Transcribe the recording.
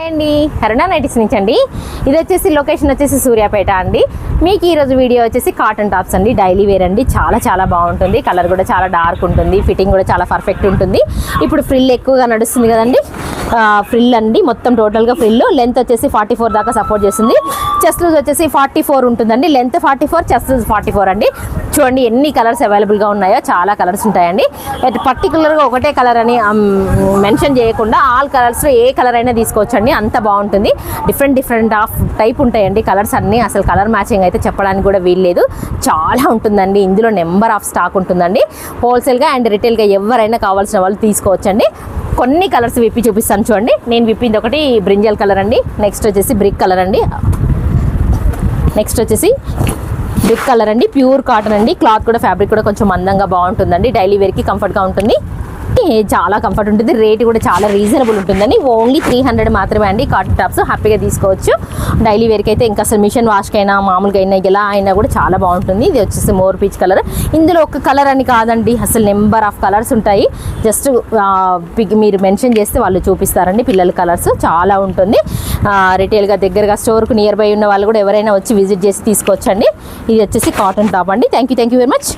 అండి, కరుణ నైటీస్ నుంచి అండి. ఇది వచ్చేసి లొకేషన్ వచ్చేసి సూర్యాపేట అండి. మీకు ఈరోజు వీడియో వచ్చేసి కాటన్ టాప్స్ అండి, డైలీ వేర్ అండి. చాలా బాగుంటుంది, కలర్ కూడా చాలా డార్క్ ఉంటుంది, ఫిట్టింగ్ కూడా చాలా పర్ఫెక్ట్ ఉంటుంది. ఇప్పుడు ఫ్రిల్ ఎక్కువగా నడుస్తుంది కదండి, ఫ్రిల్ అండి. మొత్తం టోటల్గా ఫ్రిల్. లెంత్ వచ్చేసి 44 దాకా సపోర్ట్ చేస్తుంది. చెస్ట్ లూజ్ వచ్చేసి 44 ఉంటుందండి. లెంత్ 44, చెస్ట్ లూజ్ 44 అండి. చూడండి ఎన్ని కలర్స్ అవైలబుల్గా ఉన్నాయో, చాలా కలర్స్ ఉంటాయండి. పర్టికులర్గా ఒకటే కలర్ అని మెన్షన్ చేయకుండా ఆల్ కలర్స్లో ఏ కలర్ అయినా తీసుకోవచ్చండి, అంత బాగుంటుంది. డిఫరెంట్ ఆఫ్ టైప్ ఉంటాయండి కలర్స్ అన్నీ. అసలు కలర్ మ్యాచింగ్ అయితే చెప్పడానికి కూడా వీల్లేదు, చాలా ఉంటుందండి. ఇందులో నెంబర్ ఆఫ్ స్టాక్ ఉంటుందండి. హోల్సేల్గా అండ్ రిటైల్గా ఎవరైనా కావాల్సిన వాళ్ళు తీసుకోవచ్చండి. కొన్ని కలర్స్ విప్పి చూపిస్తాను చూడండి. నేను విప్పింది ఒకటి బ్రింజల్ కలర్ అండి, నెక్స్ట్ వచ్చేసి బ్రిక్ కలర్ అండి, నెక్స్ట్ వచ్చేసి బ్రిక్ కలర్ అండి. ప్యూర్ కాటన్ అండి. క్లాత్ కూడా ఫ్యాబ్రిక్ కూడా కొంచెం అందంగా బాగుంటుందండి. డైలీ వేర్కి కంఫర్ట్గా ఉంటుంది, చాలా కంఫర్ట్ ఉంటుంది. రేట్ కూడా చాలా రీజనబుల్ ఉంటుందండి. ఓన్లీ 300 మాత్రమే అండి. కాటన్ టాప్స్ హ్యాపీగా తీసుకోవచ్చు. డైలీ వేర్కి అయితే ఇంకా అసలు మిషన్ వాష్కైనా మామూలుగా అయినా ఎలా అయినా కూడా చాలా బాగుంటుంది. ఇది వచ్చేసి మోర్ పీచ్ కలర్. ఇందులో ఒక కలర్ అని కాదండి, అసలు నెంబర్ ఆఫ్ కలర్స్ ఉంటాయి. జస్ట్ మీరు మెన్షన్ చేస్తే వాళ్ళు చూపిస్తారండి. పిల్లల కలర్స్ చాలా ఉంటుంది. రిటైల్గా దగ్గరగా స్టోర్కు నియర్ బై ఉన్న వాళ్ళు కూడా ఎవరైనా వచ్చి విజిట్ చేసి తీసుకోవచ్చండి. ఇది వచ్చేసి కాటన్ టాప్ అండి. Thank you very much.